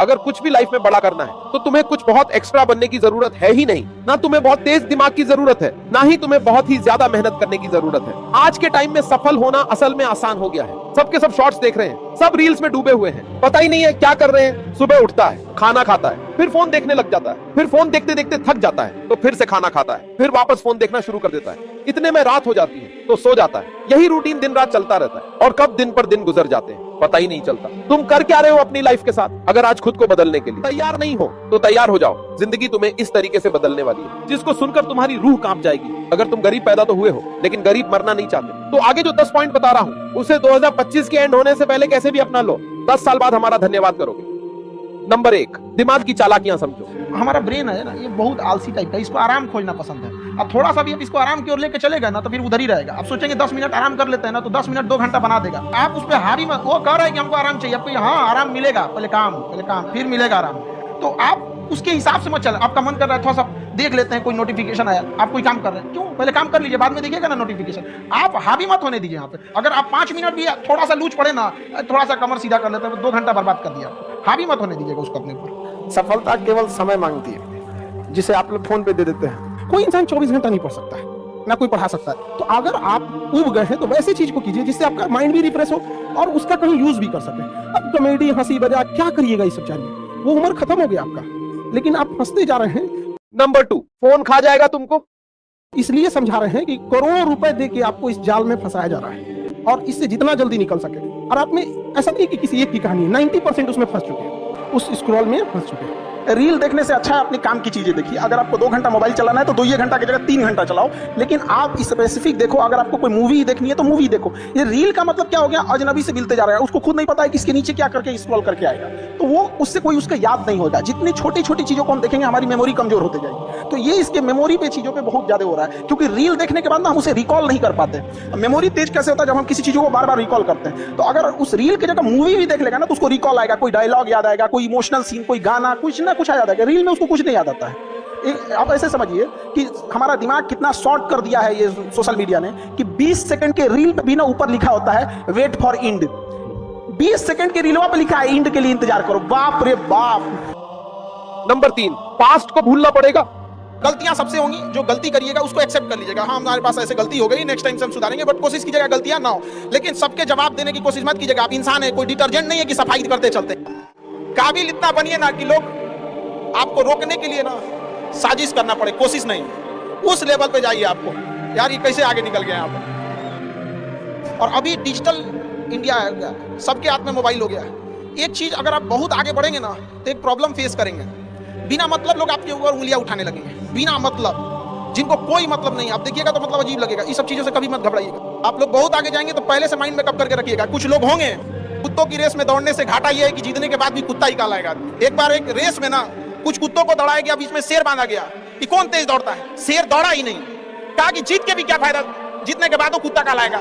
अगर कुछ भी लाइफ में बड़ा करना है तो तुम्हें कुछ बहुत एक्स्ट्रा बनने की जरूरत है ही नहीं। ना तुम्हें बहुत तेज दिमाग की जरूरत है, ना ही तुम्हें बहुत ही ज्यादा मेहनत करने की जरूरत है। आज के टाइम में सफल होना असल में आसान हो गया है। सबके सब शॉर्ट्स देख रहे हैं, सब रील्स में डूबे हुए हैं, पता ही नहीं है क्या कर रहे हैं। सुबह उठता है, खाना खाता है, फिर फोन देखने लग जाता है, फिर फोन देखते देखते थक जाता है तो फिर से खाना खाता है, फिर वापस फोन देखना शुरू कर देता है। इतने में रात हो जाती है तो सो जाता है। यही रूटीन दिन रात चलता रहता है और कब दिन पर दिन गुजर जाते हैं पता ही नहीं चलता। तुम कर क्या रहे हो अपनी लाइफ के साथ? अगर आज खुद को बदलने के लिए तैयार नहीं हो तो तैयार हो जाओ। जिंदगी तुम्हें इस तरीके से बदलने वाली है जिसको सुनकर तुम्हारी रूह कांप जाएगी। अगर तुम गरीब पैदा तो हुए हो लेकिन गरीब मरना नहीं चाहते तो आगे जो 10 पॉइंट बता रहा हूं उसे 2025 के एंड होने से पहले कैसे भी अपना लो। 10 साल बाद हमारा धन्यवाद करोगे। नंबर 1, दिमाग की चालाकियां समझो। हमारा ब्रेन है ना, ये बहुत आलसी टाइप का, इसको आराम खोजना पसंद है। अब थोड़ा सा भी अब इसको आराम की ओर लेके चलेगा ना तो फिर उधर ही रहेगा। अब सोचेंगे 10 मिनट आराम कर लेते हैं ना तो 10 मिनट 2 घंटा बना देगा। आप उस पर हावी मत, वो कह रहा है कि हमको आराम चाहिए, आपको हाँ आराम मिलेगा, पहले काम फिर मिलेगा आराम। तो आप उसके हिसाब से मत चल। आपका मन कर रहा है थोड़ा सा देख लेते हैं, कोई नोटिफिकेशन आया, आप कोई काम कर रहे हैं, क्यों पहले काम कर लीजिए, बाद में देखिएगा ना नोटिफिकेशन। आप हावी मत होने दीजिए यहाँ पे। अगर आप 5 मिनट भी थोड़ा सा लूज पड़े ना, थोड़ा सा कमर सीधा कर लेते हैं, 2 घंटा बर्बाद कर दिया। हावी मत होने दीजिएगा उसको अपने ऊपर। सफलता केवल समय मांगती है जिसे आप लोग फोन पे दे देते हैं। कोई इंसान 24 घंटा नहीं पढ़ सकता है, ना कोई पढ़ा सकता है। तो अगर आप उब गए हैं तो वैसी चीज को कीजिए जिससे आपका माइंड भी रिफ्रेश हो और उसका कहीं यूज भी कर सके। अब कॉमेडी, हंसी मजाक क्या करिएगा, ये सब चाहिए, वो उम्र खत्म हो गया आपका, लेकिन आप हंसते जा रहे हैं। नंबर 2, फोन खा जाएगा तुमको। इसलिए समझा रहे हैं कि करोड़ों रुपए दे के आपको इस जाल में फंसाया जा रहा है और इससे जितना जल्दी निकल सके। और आप में ऐसा नहीं कि किसी एक की कहानी है, 90% उसमें फंस चुके हैं, उस स्क्रॉल में फंस चुके हैं। रील देखने से अच्छा है अपने काम की चीजें देखिए। अगर आपको 2 घंटा मोबाइल चलाना है तो 2 घंटा की जगह 3 घंटा चलाओ, लेकिन आप स्पेसिफिक देखो। अगर आपको कोई मूवी देखनी है तो मूवी देखो। ये रील का मतलब क्या हो गया, अजनबी से मिलते जा रहा है, उसको खुद नहीं पता है कि इसके नीचे क्या करके स्क्रॉल करके आएगा, तो वो उससे कोई उसका याद नहीं होगा। जितनी छोटी छोटी चीजों को हम देखेंगे हमारी मेमोरी कमजोर होते जाएगी। तो ये इसके मेमोरी पे चीजों पे बहुत ज्यादा हो रहा है, क्योंकि रील देखने के बाद ना हम उसे रिकॉल नहीं कर पाते। मेमोरी तेज कैसे होता है, जब हम किसी चीजों को बार बार रिकॉल करते हैं। तो अगर उस रील की जगह मूवी भी देख लेगा ना तो उसको रिकॉल आएगा, कोई डायलॉग याद आएगा, कोई इमोशनल सीन, कोई गाना, कुछ ना कुछ याद आएगा। रील में उसको कुछ नहीं याद आता है। आप ऐसे समझिए कि हमारा दिमाग कितना शॉर्ट कर दिया है ये सोशल मीडिया ने, कि 20 सेकंड के रील पे भी ना ऊपर लिखा होता है वेट फॉर इंड। 20 सेकंड के रीलवा पे लिखा है इंड के लिए इंतजार करो। बाप रे बाप। नंबर 3, पास्ट को भूलना पड़ेगा। गलतियां सबसे होंगी, जो गलती करिएगा उसको एक्सेप्ट कर लीजिएगा। हाँ हमारे पास ऐसे गलती हो गई, नेक्स्ट टाइम से हम सुधारेंगे, बट कोशिश कीजिएगा गलतियां ना हो। लेकिन सबके जवाब देने की कोशिश मत कीजिएगा। आप इंसान है, कोई डिटर्जेंट नहीं है कि सफाई करते चलते। काबिल इतना बनिए ना कि लोग आपको रोकने के लिए ना साजिश करना पड़े, कोशिश नहीं। उस लेवल पे जाइए आपको, यार ये कैसे आगे निकल गए आप। और अभी डिजिटल इंडिया है, सबके हाथ में मोबाइल हो गया है। एक चीज, अगर आप बहुत आगे बढ़ेंगे ना तो एक प्रॉब्लम फेस करेंगे। बिना मतलब लोग आपके ऊपर उंगलियां उठाने लगेंगे, बिना मतलब, जिनको कोई मतलब नहीं। आप देखिएगा तो मतलब अजीब लगेगा। इस सब चीजों से कभी मत घबराइएगा। आप लोग बहुत आगे जाएंगे तो पहले से माइंड में कब करके रखिएगा। कुछ लोग होंगे, कुत्तों की रेस में दौड़ने से घाटा यह है कि जीतने के बाद भी कुत्ता ही काला आएगा। एक बार एक रेस में ना कुछ कुत्तों को दौड़ाया गया, बीच में शेर बांधा गया कि कौन तेज दौड़ता है। शेर दौड़ा ही नहीं, कहा कि जीत के भी क्या फायदा, जीतने के बाद वो कुत्ता काला आएगा।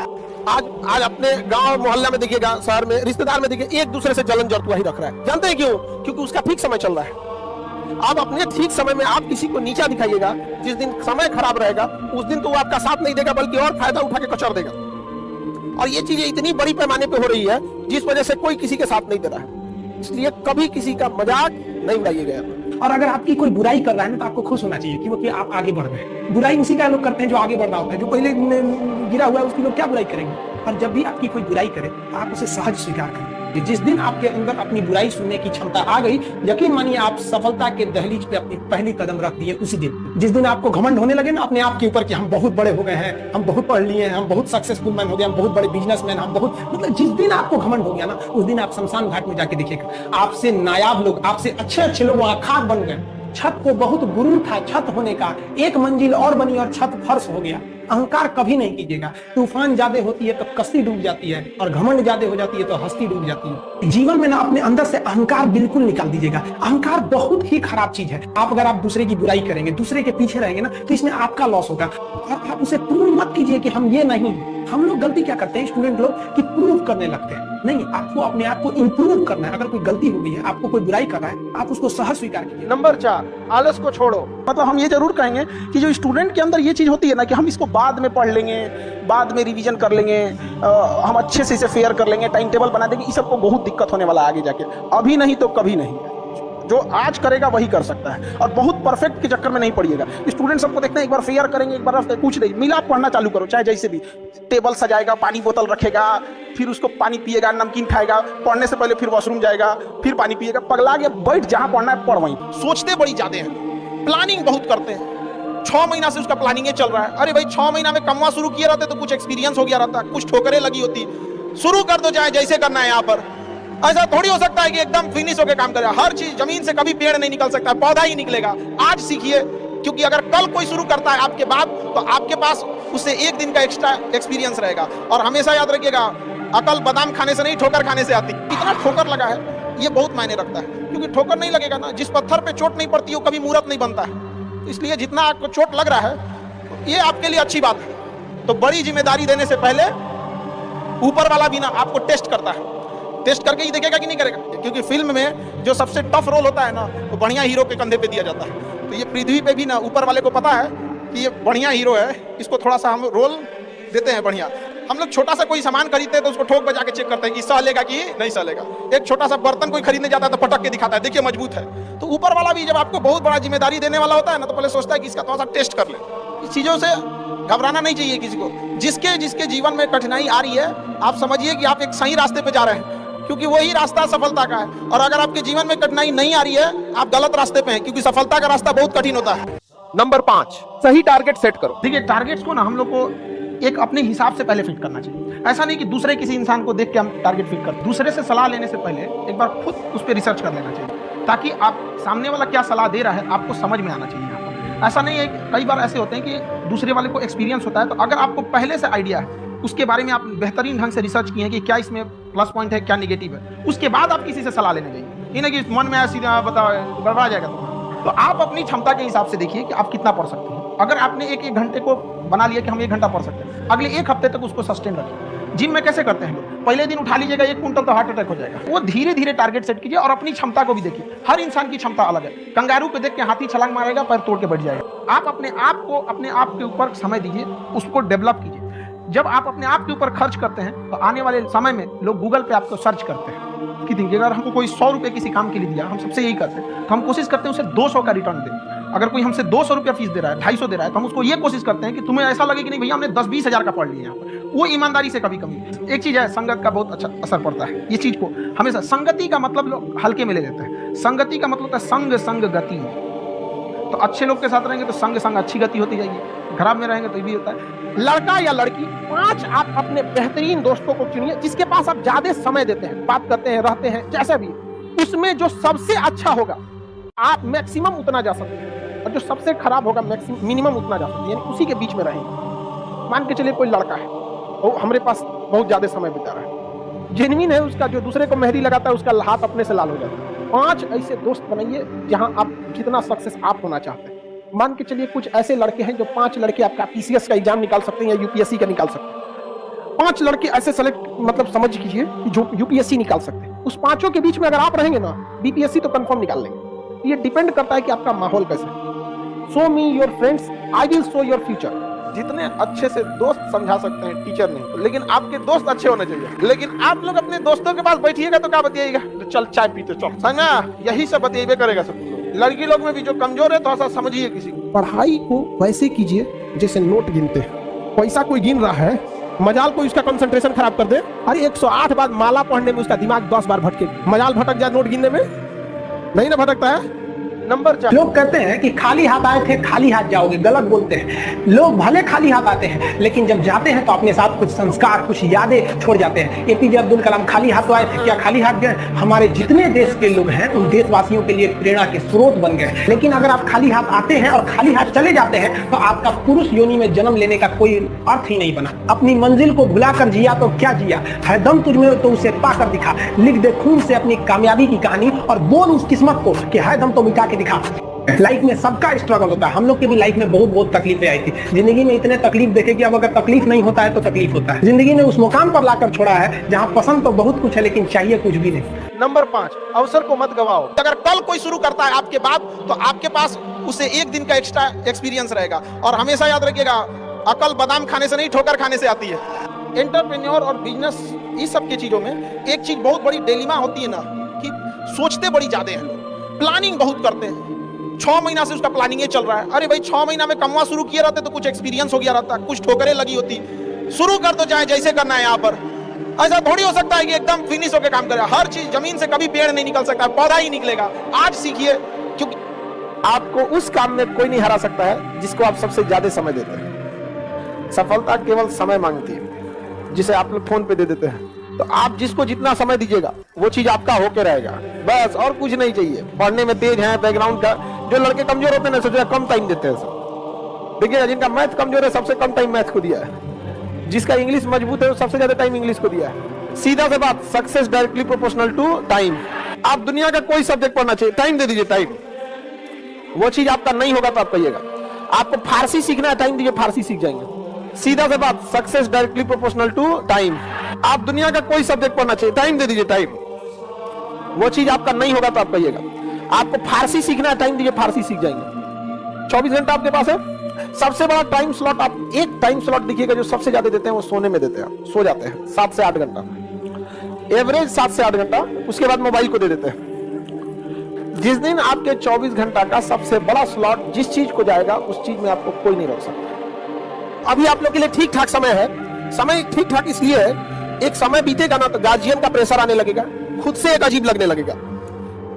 आज अपने गांव मोहल्ला में देखिएगा, शहर में, रिश्तेदार में देखिए, एक दूसरे से जलन जरतुआ ही रख रहा है। जानते हैं क्यों? क्योंकि उसका ठीक समय चल रहा है। आप अपने ठीक समय में आप किसी को नीचा दिखाइएगा, जिस दिन समय खराब रहेगा उस दिन तो वो आपका साथ नहीं देगा, बल्कि और फायदा उठा के कचर देगा। और ये चीजें इतनी बड़ी पैमाने पे हो रही है जिस वजह से कोई किसी के साथ नहीं दे रहा है। इसलिए कभी किसी का मजाक नहीं उड़ाइएगा। और अगर आपकी कोई बुराई कर रहा है ना तो आपको खुश होना चाहिए कि आप आगे बढ़ रहे हैं। बुराई उसी का लोग करते हैं जो आगे बढ़ रहा होता है। जो पहले गिरा हुआ है उसकी लोग क्या बुराई करेंगे। और जब भी आपकी कोई बुराई करे आप उसे सहज स्वीकार करें। जिस दिन आपके अंदर अपनी बुराई सुनने की क्षमता आ गई, यकीन मानिए आप सफलता के दहलीज पे अपनी पहली कदम रख दिए उसी दिन। जिस दिन आपको घमंड होने लगे ना अपने आप के ऊपर कि हम बहुत बड़े हो गए हैं, हम बहुत पढ़ लिए हैं, हम बहुत सक्सेसफुल मैन हो गए, हम बहुत बड़े बिजनेसमैन, हम बहुत, मतलब जिस दिन आपको घमंड हो गया ना उस दिन आप शमशान घाट में जाके देखिएगा, आपसे नायाब लोग, आपसे अच्छे अच्छे लोग वहां खाक बन गए। छत को बहुत गुरूर था छत होने का, एक मंजिल और बनी और छत फर्श हो गया। अहंकार कभी नहीं कीजिएगा। तूफान ज्यादा होती है तो कश्ती डूब जाती है, और घमंड ज्यादा हो जाती है तो हस्ती डूब जाती है। जीवन में ना अपने अंदर से अहंकार बिल्कुल निकाल दीजिएगा। अहंकार बहुत ही खराब चीज है। अगर आप दूसरे की बुराई करेंगे, दूसरे के पीछे रहेंगे ना तो इसमें आपका लॉस होगा। और आप उसे प्रूव मत कीजिए कि हम ये नहीं। हम लोग गलती क्या करते हैं स्टूडेंट लोग, कि प्रूव करने लगते हैं। नहीं, आपको अपने आप को इंप्रूव करना है। अगर कोई गलती हो गई है, आपको कोई बुराई कर रहा है, आप उसको सहज स्वीकार कीजिए। नंबर 4, आलस को छोड़ो। मतलब हम ये जरूर कहेंगे कि जो स्टूडेंट के अंदर ये चीज होती है ना कि हम इसको बाद में पढ़ लेंगे, बाद में रिवीजन कर लेंगे, हम अच्छे से इसे फेयर कर लेंगे, टाइम टेबल बना देंगे, इस सबको बहुत दिक्कत होने वाला है आगे जाके। अभी नहीं तो कभी नहीं। जो आज करेगा वही कर सकता है, और बहुत परफेक्ट के चक्कर में नहीं पड़िएगा। स्टूडेंट सबको देखते हैं, एक बार फेयर करेंगे, एक बार कुछ नहीं मिला, पढ़ना चालू करो, चाहे जैसे भी। टेबल सजाएगा, पानी बोतल रखेगा, फिर उसको पानी पिएगा, नमकीन खाएगा, पढ़ने से पहले फिर वॉशरूम जाएगा, फिर पानी पिएगा, पगला के बैठ जहां पढ़ना है पढ़ वहीं। सोचते बड़ी ज्यादा हैं, प्लानिंग बहुत करते हैं। 6 महीना से उसका प्लानिंग चल रहा है। अरे भाई 6 महीना में कमवा शुरू किए रहते तो कुछ एक्सपीरियंस हो गया रहता, कुछ ठोकरें लगी होती। शुरू कर दो, चाहे जैसे करना है। यहाँ पर ऐसा थोड़ी हो सकता है कि एकदम फिनिश होकर काम करेगा। हर चीज, जमीन से कभी पेड़ नहीं निकल सकता, पौधा ही निकलेगा। आज सीखिए, क्योंकि अगर कल कोई शुरू करता है आपके बाद, तो आपके पास उससे एक दिन का एक्स्ट्रा एक्सपीरियंस रहेगा। और हमेशा याद रखिएगा, अकल बादाम खाने से नहीं, ठोकर खाने से आती। कितना ठोकर लगा है ये बहुत मायने रखता है, क्योंकि ठोकर नहीं लगेगा ना, जिस पत्थर पे चोट नहीं पड़ती वो कभी मूर्त नहीं बनता है। इसलिए जितना आपको चोट लग रहा है ये आपके लिए अच्छी बात है। तो बड़ी जिम्मेदारी देने से पहले ऊपर वाला भी ना आपको टेस्ट करता है, टेस्ट करके ही देखेगा कि नहीं करेगा। क्योंकि फिल्म में जो सबसे टफ रोल होता है ना, वो बढ़िया हीरो के कंधे पे दिया जाता है। तो ये पृथ्वी पे भी ना ऊपर वाले को पता है कि ये बढ़िया हीरो है, इसको थोड़ा सा हम रोल देते हैं बढ़िया। हम लोग छोटा सा कोई सामान खरीदते हैं तो उसको ठोक बजा के चेक करते हैं कि सह लेगा कि नहीं सह लेगा। एक छोटा सा बर्तन कोई खरीदने जाता है तो पटक के दिखाता है, देखिए मजबूत है। तो ऊपर वाला भी जब आपको बहुत बड़ा जिम्मेदारी देने वाला होता है ना, तो पहले सोचता है कि इसका थोड़ा सा टेस्ट कर ले। इस चीजों से घबराना नहीं चाहिए किसी को। जिसके जिसके जीवन में कठिनाई आ रही है, आप समझिए कि आप एक सही रास्ते पे जा रहे हैं, क्योंकि वही रास्ता सफलता का है। और अगर आपके जीवन में कठिनाई नहीं आ रही है, आप गलत रास्ते पे हैं, क्योंकि सफलता का रास्ता बहुत कठिन होता है। नंबर 5, सही टारगेट सेट करो। देखिए, टारगेट्स को ना हम लोग को एक अपने हिसाब से पहले फिट करना चाहिए। ऐसा नहीं कि दूसरे किसी इंसान को देख के हम टारगेट फिट कर। दूसरे से सलाह लेने से पहले एक बार खुद उस पर रिसर्च कर लेना चाहिए, ताकि आप सामने वाला क्या सलाह दे रहा है आपको समझ में आना चाहिए। यहाँ पर ऐसा नहीं है, कई बार ऐसे होते हैं कि दूसरे वाले को एक्सपीरियंस होता है, तो अगर आपको पहले से आइडिया है, उसके बारे में आप बेहतरीन ढंग से रिसर्च किए हैं कि क्या इसमें प्लस पॉइंट है, क्या निगेटिव है, उसके बाद आप किसी से सलाह लेने जाइए। ये नहीं कि मन में ऐसी बता गड़बड़ा जाएगा। तो आप अपनी क्षमता के हिसाब से देखिए कि आप कितना पढ़ सकते हैं। अगर आपने एक घंटे को बना लिया कि हम 1 घंटा पढ़ सकते हैं, अगले 1 हफ्ते तक उसको सस्टेन रखिए। जिम में कैसे करते हैं लोग, पहले दिन उठा लीजिएगा 1 क्विंटल तो हार्ट अटैक हो जाएगा। वो धीरे धीरे टारगेट सेट कीजिए और अपनी क्षमता को भी देखिए। हर इंसान की क्षमता अलग है। कंगारू को देख के हाथी छलांग मारेगा, पैर तोड़ के बैठ जाएगा। आप अपने आप को अपने आप के ऊपर समय दीजिए, उसको डेवलप कीजिए। जब आप अपने आप के ऊपर खर्च करते हैं तो आने वाले समय में लोग गूगल पे आपको सर्च करते हैं कि देखिए, अगर हमको कोई 100 रुपये किसी काम के लिए दिया, हम सबसे यही करते हैं, तो हम कोशिश करते हैं उसे 200 का रिटर्न दें। अगर कोई हमसे 200 रुपया फीस दे रहा है, 250 दे रहा है, तो हम उसको ये कोशिश करते हैं कि तुम्हें ऐसा लगे कि नहीं भैया हमने 10-20 हज़ार का पढ़ लिया यहाँ पर। वो ईमानदारी से कभी कमी। एक चीज़ है, संगत का बहुत अच्छा असर पड़ता है। ये चीज़ को हमेशा, संगति का मतलब लोग हल्के में ले लेते हैं। संगति का मतलब होता है संग संग गति। तो अच्छे लोग के साथ रहेंगे तो संग संग अच्छी गति होती जाएगी, खराब में रहेंगे तो ये भी होता है। लड़का या लड़की, 5 आप अपने बेहतरीन दोस्तों को चुनिए, जिसके पास आप ज्यादा समय देते हैं, बात करते हैं, रहते हैं, जैसे भी। उसमें जो सबसे अच्छा होगा आप मैक्सिमम उतना जा सकते हैं, और जो सबसे खराब होगा मिनिमम उतना जा सकते हैं, यानी उसी के बीच में रहेंगे। मान के चलिए कोई लड़का है, वो हमारे पास बहुत ज्यादा समय बिता रहा है, जेन्युइन है उसका, जो दूसरे को मेहंदी लगाता है उसका हाथ अपने से लाल हो जाता है। 5 ऐसे दोस्त बनाइए जहां आप जितना सक्सेस आप होना चाहते हैं। मान के चलिए कुछ ऐसे लड़के हैं जो 5 लड़के आपका पीसीएस का एग्जाम निकाल सकते हैं या यूपीएससी का निकाल सकते हैं। 5 लड़के ऐसे सेलेक्ट, मतलब समझ कीजिए कि जो यूपीएससी निकाल सकते हैं। उस 5 के बीच में अगर आप रहेंगे ना, बीपीएससी तो कंफर्म निकाल लेंगे। ये डिपेंड करता है कि आपका माहौल कैसा है। Show me your friends, I will show your future. जितने अच्छे से दोस्त समझा सकते हैं, टीचर नहीं, लेकिन आपके दोस्त अच्छे होने चाहिए। लेकिन आप लोग अपने दोस्तों के पास बैठिएगा तो क्या बतियाएगा, चल चाय पीते चल, समझा, यही सब बतियाबे करेगा सब। लड़की लोग में भी जो कमजोर है थोड़ा सा समझिए किसी को। पढ़ाई को वैसे कीजिए जैसे नोट गिनते हैं। पैसा कोई गिन रहा है, मजाल कोई उसका कंसंट्रेशन खराब कर दे। अरे 108 बार माला पढ़ने में उसका दिमाग 10 बार भटके, मजाल भटक जाए नोट गिनने में, नहीं ना भटकता है। नंबर 4, लोग कहते हैं कि खाली हाथ आए थे खाली हाथ जाओगे, गलत बोलते हैं। लोग भले खाली हाथ आते हैं, लेकिन जब जाते हैं तो अपने साथ कुछ संस्कार, कुछ यादें छोड़ जाते हैं। एपीजे अब्दुल कलाम खाली हाथ आए थे, क्या खाली हाथ गए? हमारे जितने देश के लोग हैं उन देशवासियों के लिए प्रेरणा के स्रोत बन गए। लेकिन अगर आप खाली हाथ आते हैं और खाली हाथ चले जाते हैं तो आपका पुरुष योनि में जन्म लेने का कोई अर्थ ही नहीं बना। अपनी मंजिल को भुलाकर जिया तो क्या जिया, है दम तुझमें तो उसे पाकर दिखा। लिख दे खून से अपनी कामयाबी की कहानी और बोल उस किस्मत को कि है दम तो मिटा के दिखा। लाइफ में सबका स्ट्रगल होता है। हम लोग के भी लाइफ में बहुत तकलीफें आई थी। जिंदगी में इतने तकलीफ देखे कि अब अगर तकलीफ नहीं होता है तो तकलीफ होता है। जिंदगी ने उस मुकाम पर लाकर छोड़ा है जहां पसंद तो बहुत कुछ है लेकिन चाहिए कुछ भी नहीं। नंबर 5, अवसर को मत गवाओ। अगर कल कोई शुरू करता है आपके बाद, तो आपके पास उससे 1 दिन का एक्स्ट्रा एक्सपीरियंस रहेगा। और हमेशा याद रखिएगा, अकल बादाम खाने से नहीं, ठोकर खाने से आती है। एंटरप्रेन्योर और बिजनेस, इस सब की चीजों में एक चीज बहुत बड़ी डिलेमा होती है ना, कि सोचते बड़ी ज्यादा हैं लोग। प्लानिंग बहुत करते हैं। 6 महीना से उसका प्लानिंग ये चल रहा है। अरे भाई 6 महीना में कमवा शुरू किए रहते तो कुछ एक्सपीरियंस हो गया रहता, कुछ ठोकरें लगी होती। शुरू कर दो चाहे जैसे करना है। यहाँ पर ऐसा थोड़ी हो सकता है कि एकदम फिनिश होकर काम करे। हर चीज जमीन से कभी पेड़ नहीं निकल सकता, पौधा ही निकलेगा। आज सीखिए, क्योंकि आपको उस काम में कोई नहीं हरा सकता है जिसको आप सबसे ज्यादा समय देते हैं। सफलता केवल समय मांगती है, जिसे आप लोग फोन पे दे देते हैं। तो आप जिसको जितना समय दीजिएगा वो चीज आपका होके रहेगा, बस और कुछ नहीं चाहिए। पढ़ने में तेज है, बैकग्राउंड का, जो लड़के कमजोर होते हैं ना सोचा कम टाइम देते हैं सब। देखिए जिनका मैथ कमजोर है सबसे कम टाइम मैथ को दिया है, जिसका इंग्लिश मजबूत है वो सबसे ज्यादा टाइम इंग्लिश को दिया है। सीधा से बात, success directly proportional to time. आप दुनिया का कोई सब्जेक्ट पढ़ना चाहिए, टाइम दे दीजिए, टाइम। वो चीज आपका नहीं होगा तो आप कहिएगा। आपको फारसी सीखना है, टाइम दीजिए, फारसी सीख जाएंगे। सीधा से बात, success directly proportional to time. आप दुनिया का कोई सब्जेक्ट पढ़ना चाहिए, टाइम दे दीजिए, टाइम। वो चीज आपका नहीं होगा तो आप कहिएगा। आपको फारसी सीखना है, टाइम दीजिए, फारसी सीख जाएंगे। 24 घंटा आपके पास है। सबसे बड़ा टाइम स्लॉट, आप एक टाइम स्लॉट देखिएगा जो सबसे ज्यादा देते हैं वो सोने में देते हैं। सो जाते हैं 7 से 8 घंटा, एवरेज 7 से 8 घंटा। उसके बाद मोबाइल को दे देते हैं। जिस दिन आपके 24 घंटा का सबसे बड़ा स्लॉट जिस चीज को जाएगा उस चीज में आपको कोई नहीं रोक सकता। अभी आप लोग के लिए ठीक ठाक समय है। समय ठीक ठाक इसलिए है, एक समय बीतेगा ना तो गार्जियन का प्रेशर आने लगेगा, खुद से एक अजीब लगने लगेगा।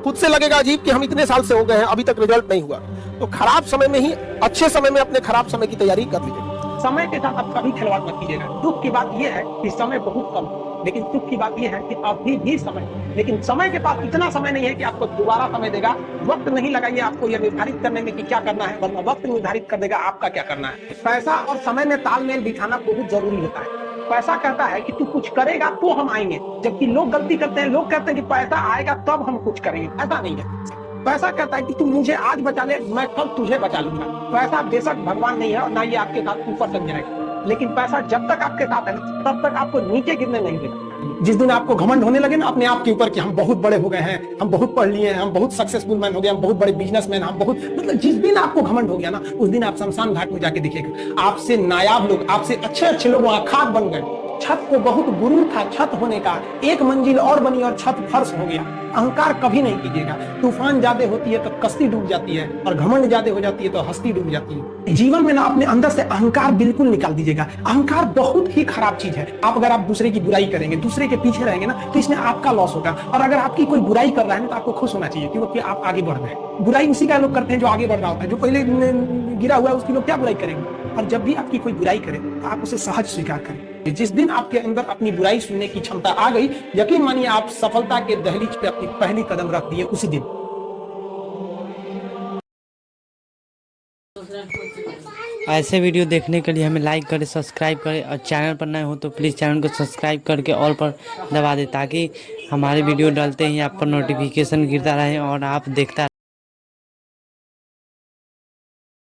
खुद से लगेगा अजीब कि हम इतने साल से हो गए हैं अभी तक रिजल्ट नहीं हुआ। तो खराब समय में ही अच्छे समय में अपने खराब समय की तैयारी कर लीजिए। समय के साथ आप कभी खिलवाड़ मत कीजिएगा। दुख की बात यह है कि समय बहुत कम है, लेकिन सुख की बात यह है कि अभी भी समय, लेकिन समय के पास इतना समय नहीं है कि आपको दोबारा समय देगा। वक्त नहीं लगाइए आपको यह निर्धारित करने में कि क्या करना है, वरना वक्त निर्धारित कर देगा आपका क्या करना है। पैसा और समय में तालमेल बिठाना बहुत जरूरी होता है। पैसा कहता है कि तू कुछ करेगा तो हम आएंगे, जबकि लोग गलती करते हैं। लोग कहते हैं कि पैसा आएगा तब हम कुछ करेंगे, ऐसा नहीं है। पैसा कहता है कि तू मुझे आज बचा ले, मैं कल तुझे बचा लूंगा। पैसा बेशक भगवान नहीं है और ना ये आपके साथ ऊपर तक जाएगा, लेकिन पैसा जब तक आपके साथ है तब तक आपको नीचे गिरने नहीं देगा। जिस दिन आपको घमंड होने लगे ना अपने आप के ऊपर कि हम बहुत बड़े हो गए हैं, हम बहुत पढ़ लिए हैं, हम बहुत सक्सेसफुल मैन हो गए, हम बहुत बड़े बिजनेसमैन, हम बहुत, मतलब जिस दिन आपको घमंड हो गया ना उस दिन आप शमशान घाट में जाके देखिएगा, आपसे नायाब लोग, आपसे अच्छे अच्छे लोग वहां खाक बन गए। छत को बहुत गुरूर था छत होने का, एक मंजिल और बनी और छत फर्श हो गया। अहंकार कभी नहीं कीजिएगा। तूफान ज्यादा होती है तो कश्ती डूब जाती है, और घमंड ज्यादा हो जाती है तो हस्ती डूब जाती है। जीवन में ना अपने अंदर से अहंकार बिल्कुल निकाल दीजिएगा। अहंकार बहुत ही खराब चीज है। आप अगर आप दूसरे की बुराई करेंगे, दूसरे के पीछे रहेंगे ना, तो इसमें आपका लॉस होगा। और अगर आपकी कोई बुराई कर रहा है ना तो आपको खुश होना चाहिए, क्योंकि आप आगे बढ़ रहे हैं। बुराई उसी का लोग करते हैं जो आगे बढ़ रहा होता है। जो पहले गिरा हुआ है उसकी लोग क्या बुराई करेंगे। और जब भी आपकी कोई बुराई करे तो आप उसे सहज स्वीकार करें। जिस दिन आपके अंदर अपनी बुराई सुनने की क्षमता आ गई, यकीन मानिए आप सफलता के दहलीज पे अपनी पहली कदम रख दिए उसी दिन। ऐसे वीडियो देखने के लिए हमें लाइक करें, सब्सक्राइब करें, और चैनल पर नए हो तो प्लीज़ चैनल को सब्सक्राइब करके ऑल पर दबा दें, ताकि हमारे वीडियो डालते ही आप पर नोटिफिकेशन गिरता रहे और आप देखता